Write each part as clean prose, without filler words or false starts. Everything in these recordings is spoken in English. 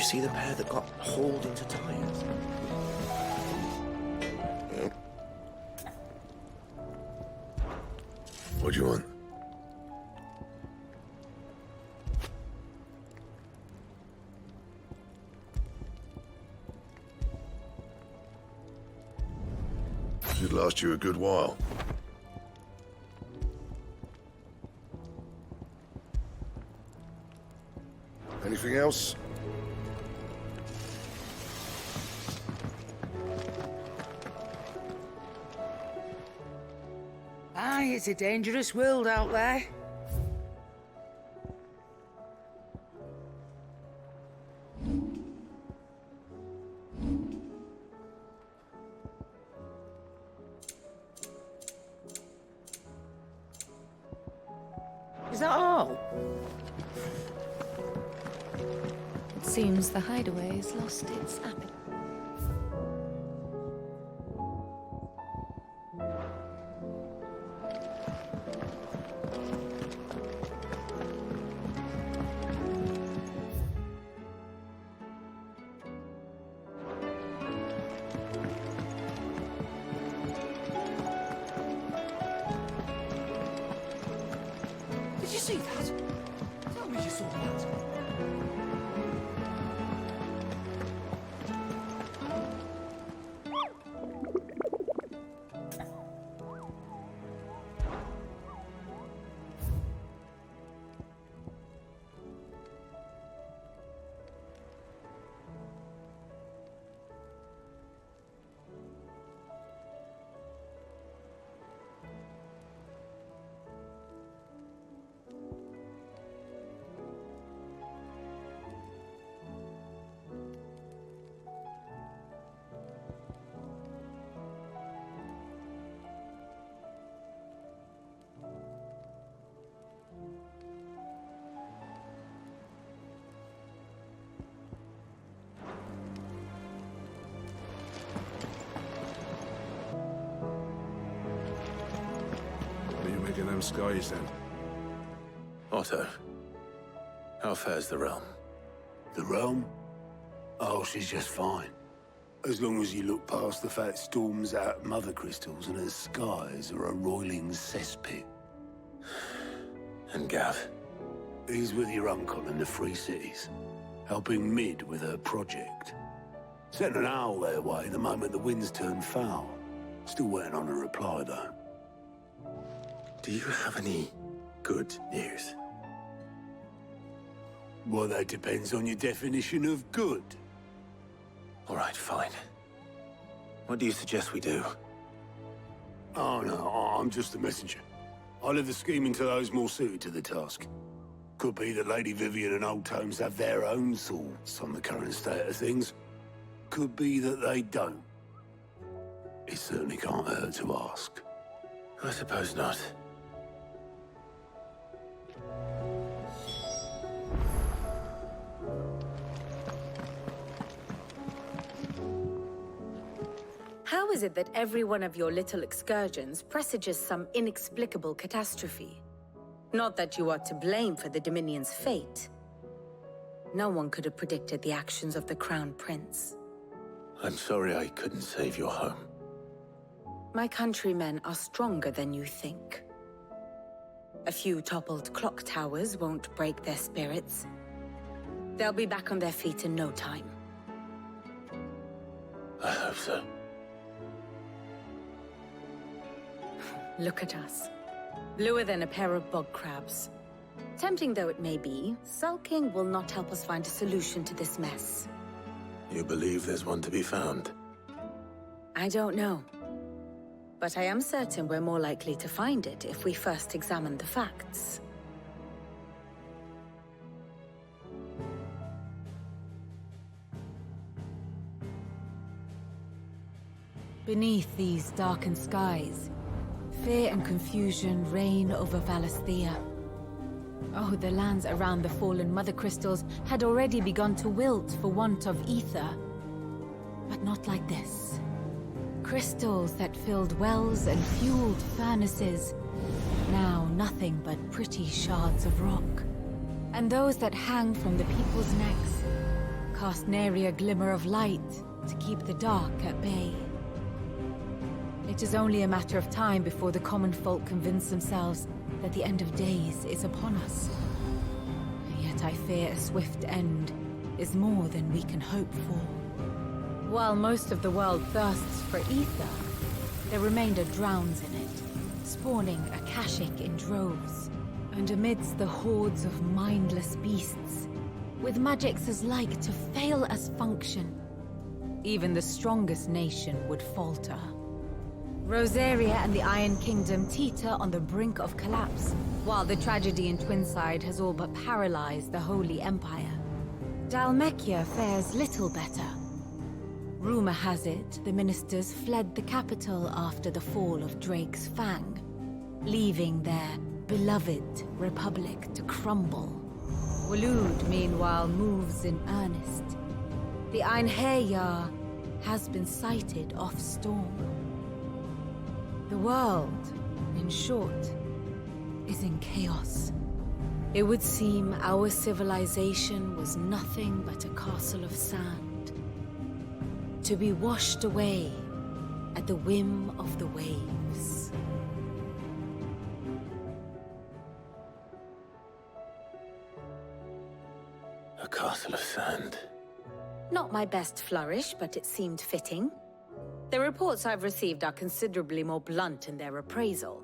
see the pair that got hauled into tires? What do you want? Should last you a good while. Anything else? Aye, it's a dangerous world out there. Is that all? It seems the hideaway has lost its appetite. Did you see that? Tell me you saw that. What are you making them skies then? Otto, how fares the realm? The realm? Oh, she's just fine. As long as you look past the fact storms out mother crystals and her skies are a roiling cesspit. And Gav? He's with your uncle in the Free Cities, helping Mid with her project. Sent an owl their way the moment the winds turned foul. Still waiting on a reply, though. Do you have any good news? Well, that depends on your definition of good. All right, fine. What do you suggest we do? Oh, no, I'm just the messenger. I leave the scheming to those more suited to the task. Could be that Lady Vivian and Old Tomes have their own thoughts on the current state of things. Could be that they don't. It certainly can't hurt to ask. I suppose not. How is it that every one of your little excursions presages some inexplicable catastrophe? Not that you are to blame for the Dominion's fate. No one could have predicted the actions of the Crown Prince. I'm sorry I couldn't save your home. My countrymen are stronger than you think. A few toppled clock towers won't break their spirits. They'll be back on their feet in no time. I hope so. Look at us. Bluer than a pair of bog crabs. Tempting though it may be, sulking will not help us find a solution to this mess. You believe there's one to be found? I don't know. But I am certain we're more likely to find it if we first examine the facts. Beneath these darkened skies, fear and confusion reign over Valisthea. Oh, the lands around the fallen mother crystals had already begun to wilt for want of ether. But not like this. Crystals that filled wells and fueled furnaces. Now nothing but pretty shards of rock. And those that hang from the people's necks, cast nary a glimmer of light to keep the dark at bay. It is only a matter of time before the common folk convince themselves that the end of days is upon us. Yet I fear a swift end is more than we can hope for. While most of the world thirsts for ether, the remainder drowns in it, spawning Akashic in droves. And amidst the hordes of mindless beasts, with magics as like to fail as function, even the strongest nation would falter. Rosaria and the Iron Kingdom teeter on the brink of collapse, while the tragedy in Twinside has all but paralyzed the Holy Empire. Dalmekia fares little better. Rumor has it the ministers fled the capital after the fall of Drake's Fang, leaving their beloved republic to crumble. Waloed, meanwhile, moves in earnest. The Einherjar has been sighted off Storm. The world, in short, is in chaos. It would seem our civilization was nothing but a castle of sand, to be washed away at the whim of the waves. A castle of sand. Not my best flourish, but it seemed fitting. The reports I've received are considerably more blunt in their appraisal.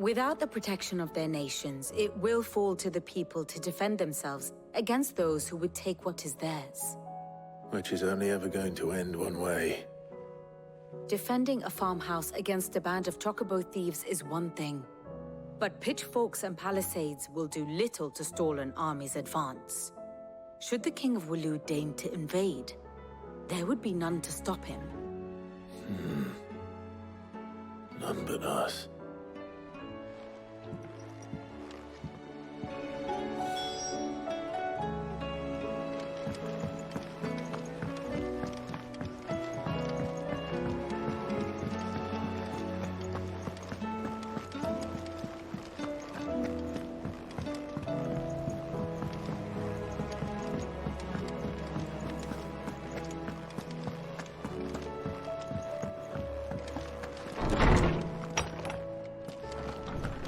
Without the protection of their nations, it will fall to the people to defend themselves against those who would take what is theirs. Which is only ever going to end one way. Defending a farmhouse against a band of chocobo thieves is one thing, but pitchforks and palisades will do little to stall an army's advance. Should the King of Waloed deign to invade, there would be none to stop him. None but us.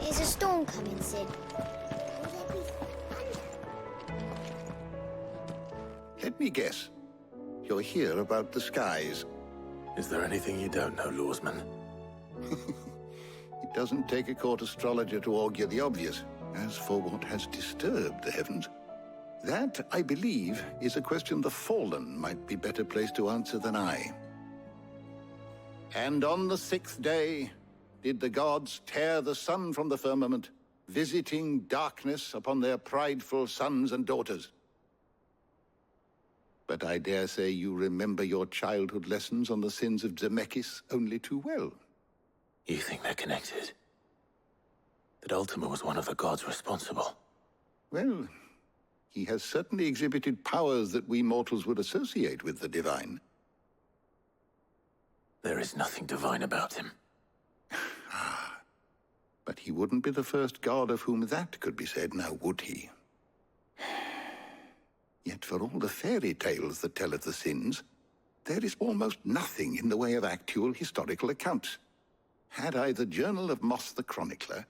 Is a storm coming, Sid? Will there be thunder? Let me guess. You're here about the skies. Is there anything you don't know, Lawsman? It doesn't take a court astrologer to augur the obvious. As for what has disturbed the heavens, that, I believe, is a question the Fallen might be better placed to answer than I. And on the 6th day, did the gods tear the sun from the firmament, visiting darkness upon their prideful sons and daughters. But I dare say you remember your childhood lessons on the sins of Zemeckis only too well. You think they're connected? That Ultima was one of the gods responsible? Well, he has certainly exhibited powers that we mortals would associate with the divine. There is nothing divine about him. But he wouldn't be the first god of whom that could be said, now would he? Yet for all the fairy tales that tell of the sins, there is almost nothing in the way of actual historical accounts. Had I the Journal of Moss the Chronicler,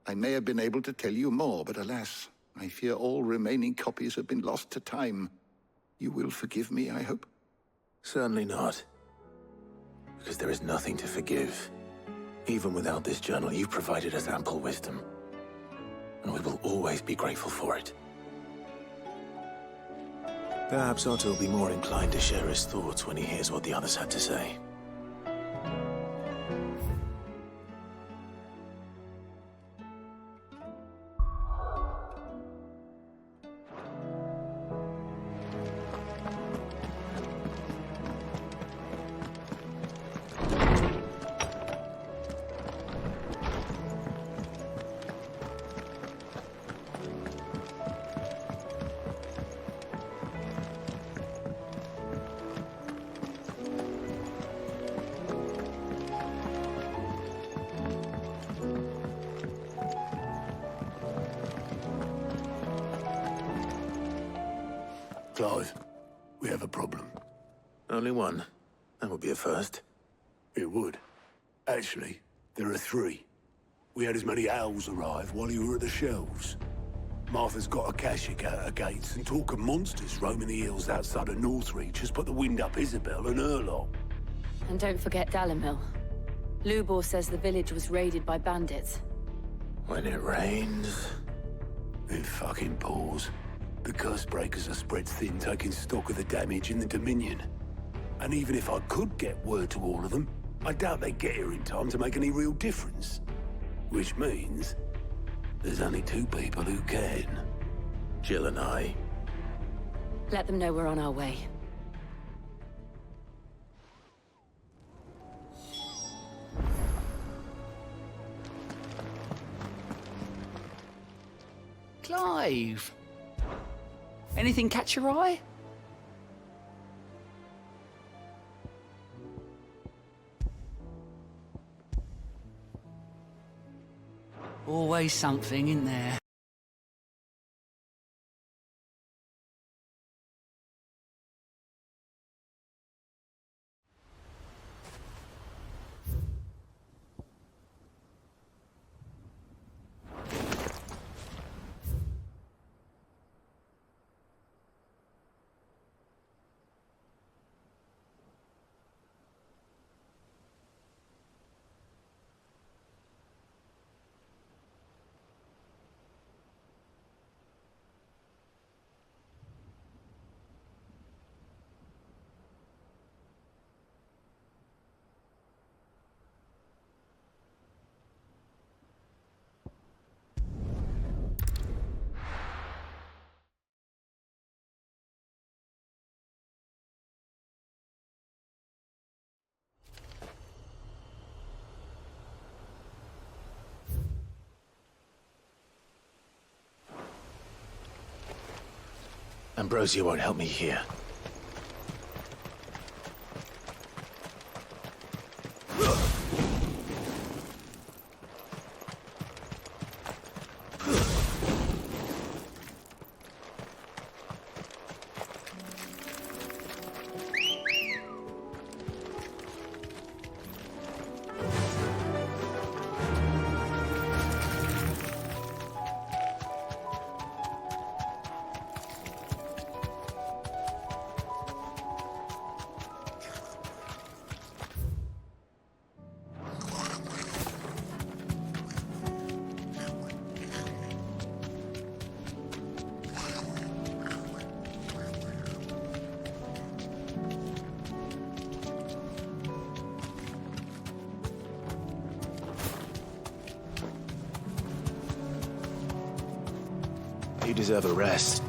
I may have been able to tell you more, but alas, I fear all remaining copies have been lost to time. You will forgive me, I hope? Certainly not. Because there is nothing to forgive. Even without this journal, you've provided us ample wisdom. And we will always be grateful for it. Perhaps Otto will be more inclined to share his thoughts when he hears what the others had to say. Clive, we have a problem. Only one. That would be a first. It would. Actually, there are three. We had as many owls arrive while you were at the shelves. Martha's got a Akashic out her gates, and talk of monsters roaming the hills outside of Northreach has put the wind up Isabel and her lot. And don't forget Dalimil. Lubor says the village was raided by bandits. When it rains... It fucking pours. The curse breakers are spread thin, taking stock of the damage in the Dominion. And even if I could get word to all of them, I doubt they'd get here in time to make any real difference. Which means... there's only two people who can. Jill and I. Let them know we're on our way. Clive! Anything catch your eye? Always something in there. Ambrosia won't help me here. You deserve a rest.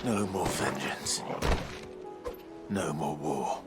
No more vengeance. No more war.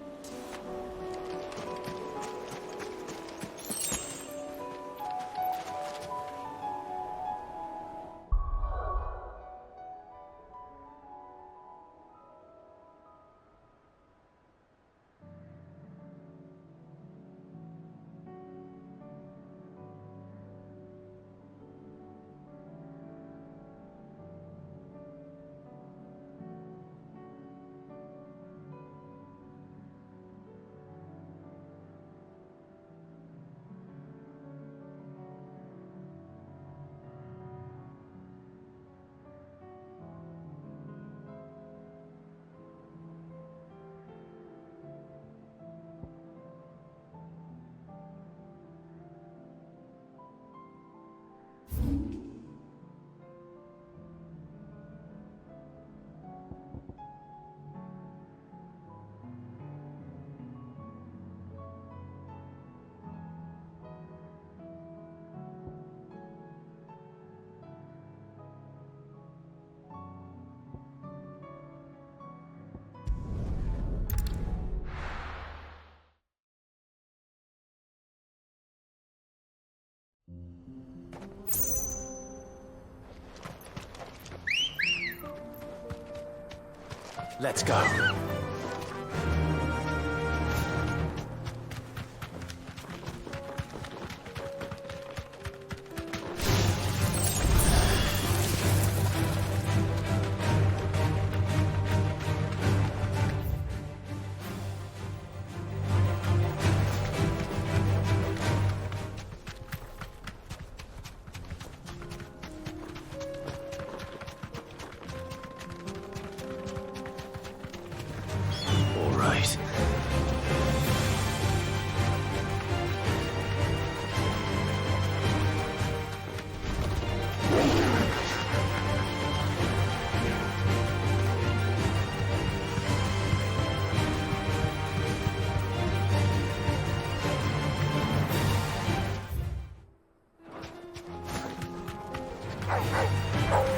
Let's go.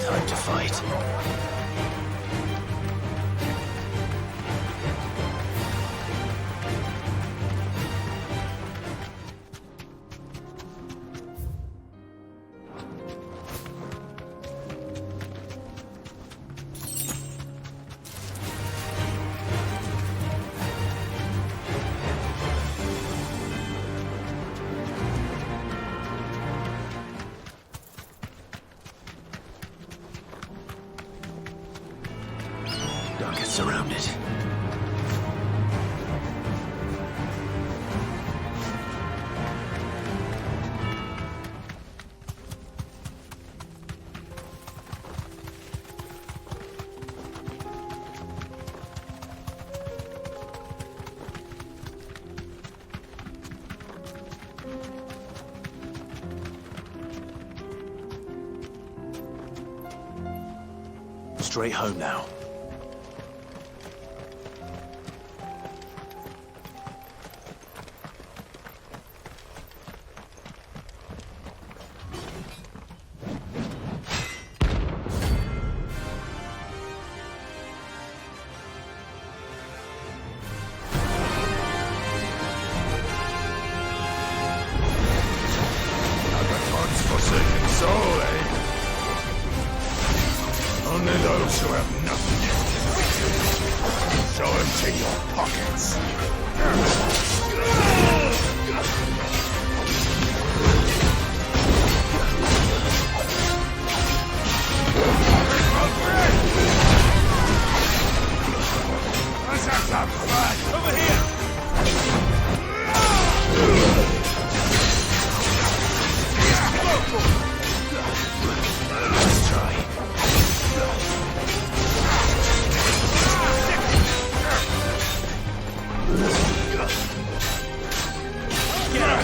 Time to fight. Don't get surrounded. Straight home now. Only those who have nothing so empty your pockets. Let's have some fun. Over here. Let's try. Get up!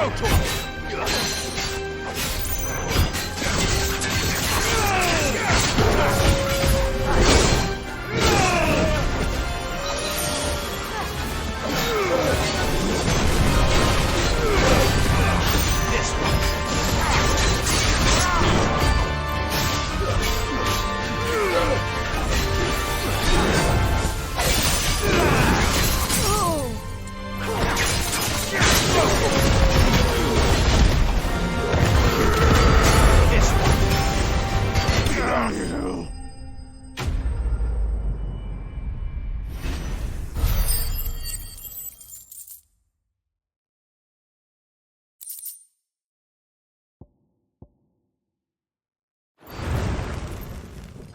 Go to him!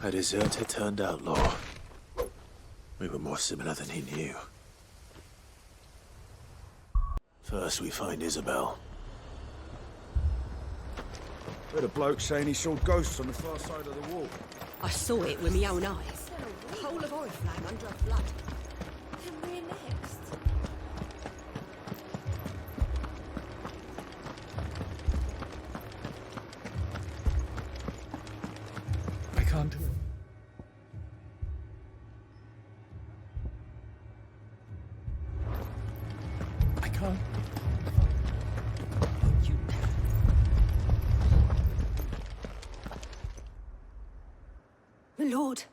A deserter turned outlaw. We were more similar than he knew. First, we find Isabel. Heard a bloke saying he saw ghosts on the far side of the wall. I saw it with my own eyes. The whole of Oriflamme under a flood. Then we're next. I can't do it. I can't. You... My lord.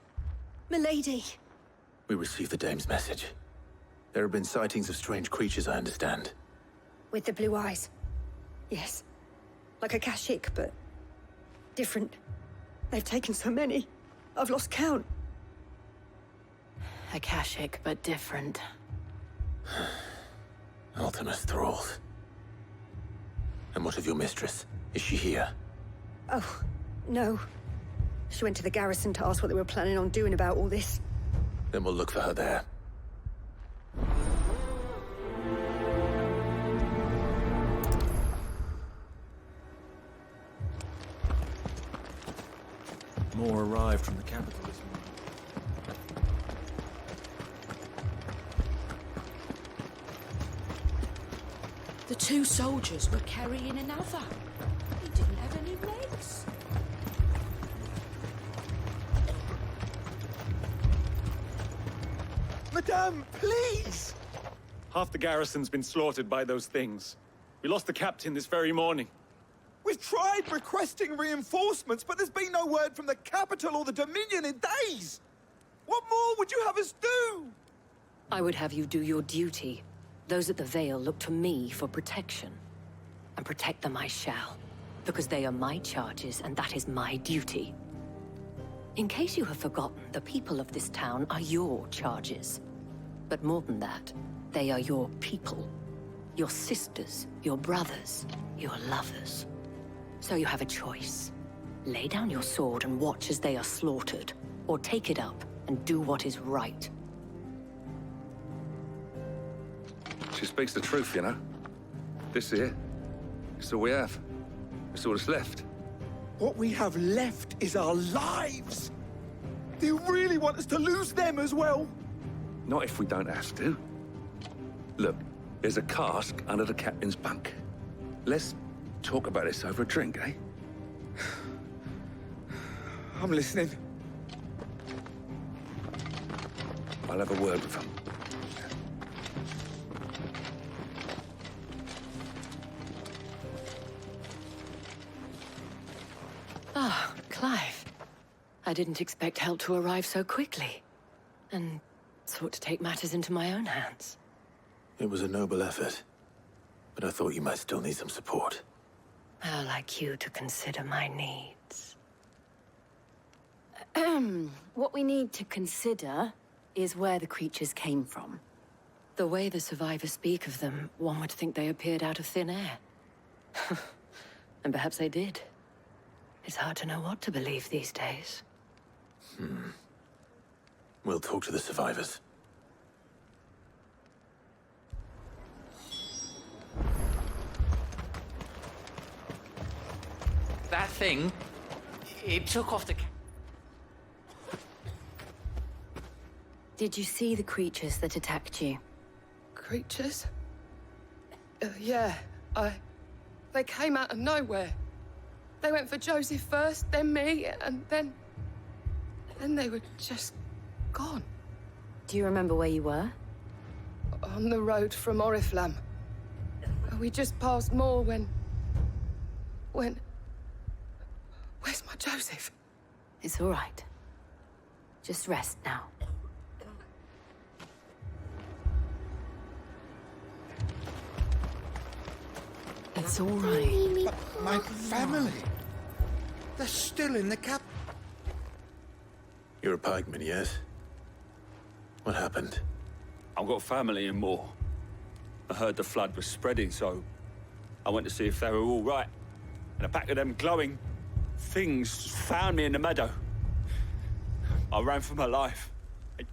Milady. We received the dame's message. There have been sightings of strange creatures, I understand. With the blue eyes. Yes. Like a Kashik, but different. They've taken so many. I've lost count. Akashic, but different. Ultimus thralls. And what of your mistress? Is she here? Oh, no. She went to the garrison to ask what they were planning on doing about all this. Then we'll look for her there. More arrived from the capital this morning. The two soldiers were carrying another. He didn't have any legs. Madame, please! Half the garrison's been slaughtered by those things. We lost the captain this very morning. We've tried requesting reinforcements, but there's been no word from the capital or the Dominion in days! What more would you have us do? I would have you do your duty. Those at the Vale look to me for protection. And protect them I shall, because they are my charges and that is my duty. In case you have forgotten, the people of this town are your charges. But more than that, they are your people. Your sisters, your brothers, your lovers. So you have a choice. Lay down your sword and watch as they are slaughtered, or take it up and do what is right. She speaks the truth, you know. This here, it's all we have. It's all that's left. What we have left is our lives! Do you really want us to lose them as well? Not if we don't have to. Look, there's a cask under the captain's bunk. Let's talk about this over a drink, eh? I'm listening. I'll have a word with him. Ah, Clive. I didn't expect help to arrive so quickly. And sought to take matters into my own hands. It was a noble effort, but I thought you might still need some support. How like you to consider my needs. What we need to consider is where the creatures came from. The way the survivors speak of them, one would think they appeared out of thin air. And perhaps they did. It's hard to know what to believe these days. We'll talk to the survivors. That thing, it took off the... Did you see the creatures that attacked you? Creatures? Yeah, They came out of nowhere. They went for Joseph first, then me, and then they were just gone. Do you remember where you were? On the road from Oriflamme. We just passed Moor when... Where's my Joseph? It's all right. Just rest now. It's all right. But my family... They're still in the cap... You're a pikeman, yes? What happened? I've got family in Moor. I heard the flood was spreading, so I went to see if they were all right. And a pack of them glowing things found me in the meadow. I ran for my life. I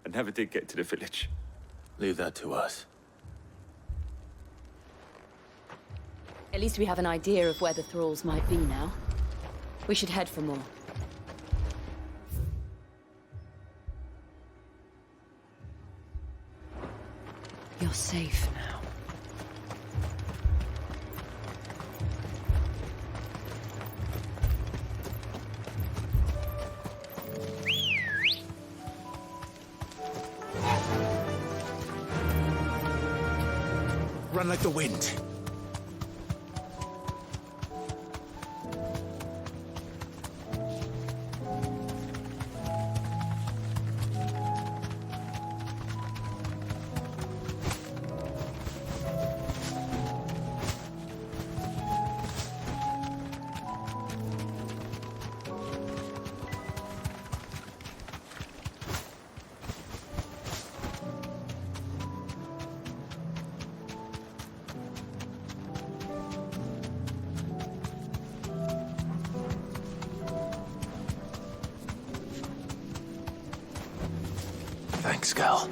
never did get to the village. Leave that to us. At least we have an idea of where the thralls might be now. We should head for more. You're safe now. Run like the wind. Thanks, Gal.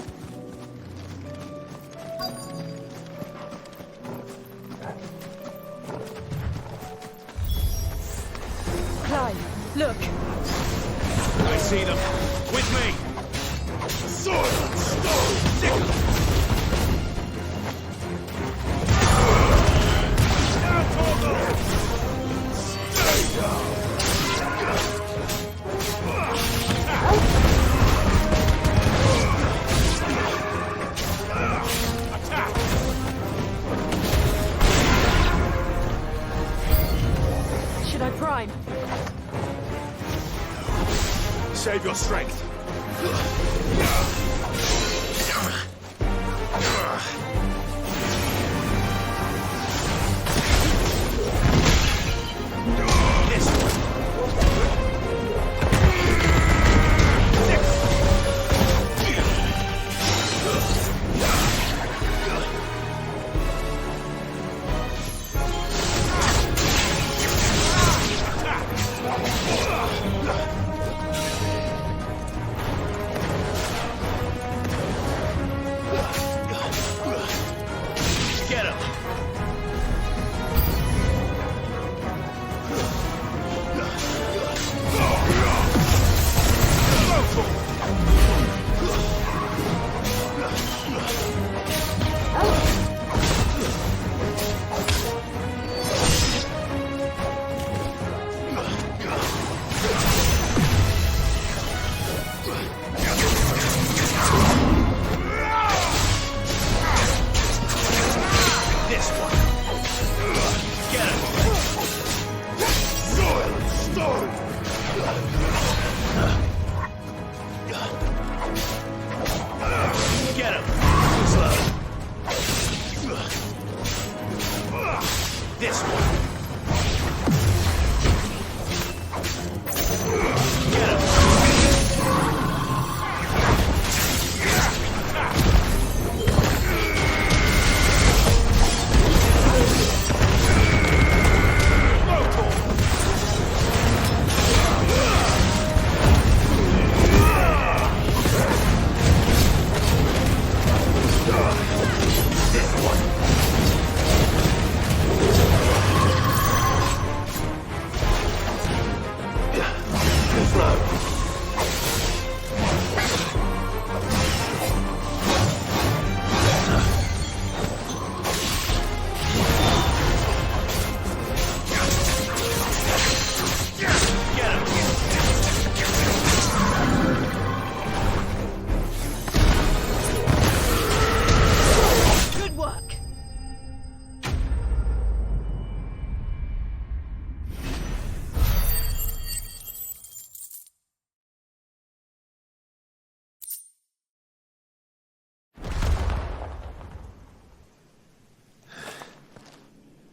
Clive, look! I see them. With me! Sword! Stone! Sickle! Stay down! Should I prime? Save your strength.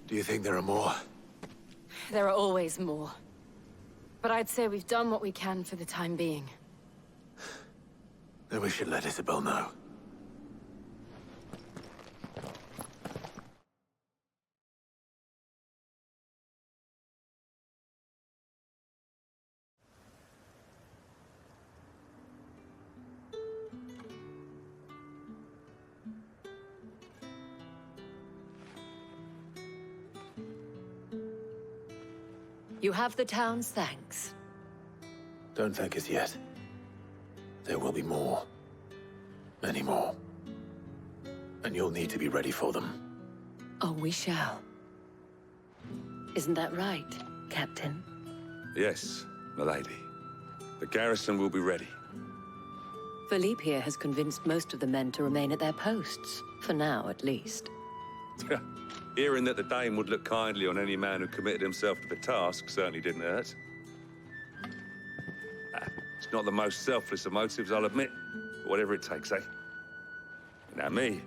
Do you think there are more? There are always more. But I'd say we've done what we can for the time being. Then we should let Isabel know. You have the town's thanks. Don't thank us yet. There will be more. Many more. And you'll need to be ready for them. Oh, we shall. Isn't that right, Captain? Yes, milady. The garrison will be ready. Philippe here has convinced most of the men to remain at their posts. For now, at least. Hearing that the Dane would look kindly on any man who committed himself to the task certainly didn't hurt. It's not the most selfless of motives, I'll admit. But whatever it takes, eh? Now me,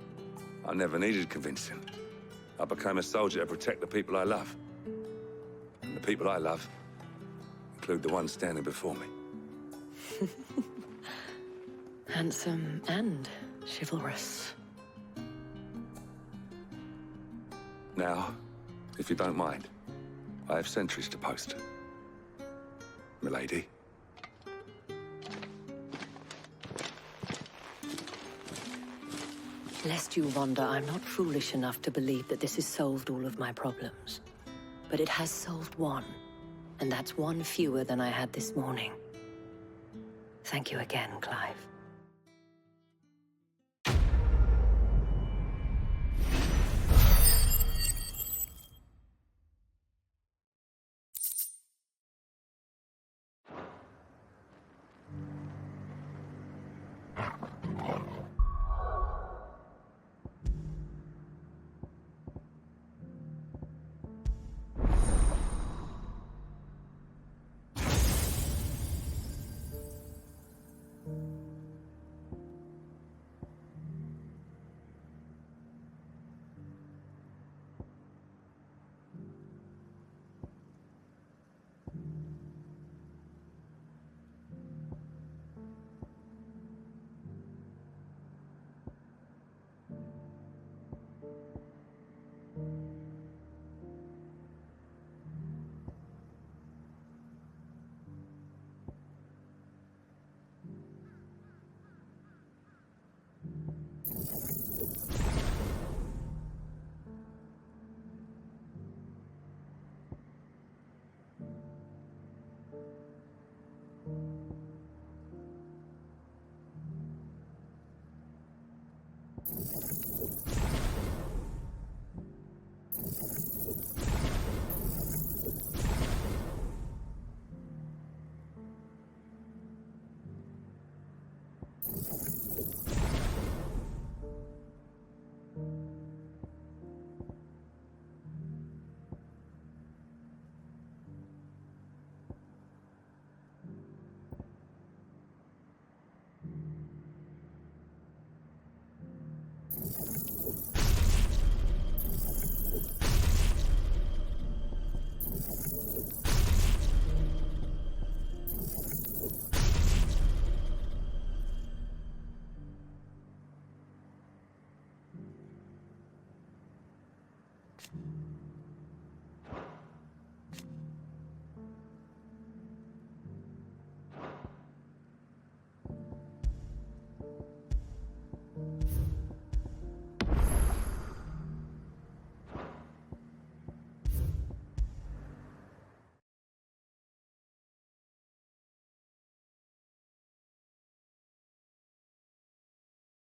I never needed convincing. I became a soldier to protect the people I love. And the people I love include the ones standing before me. Handsome and chivalrous. Now, if you don't mind, I have sentries to post. Milady. Lest you wonder, I'm not foolish enough to believe that this has solved all of my problems. But it has solved one, and that's one fewer than I had this morning. Thank you again, Clive.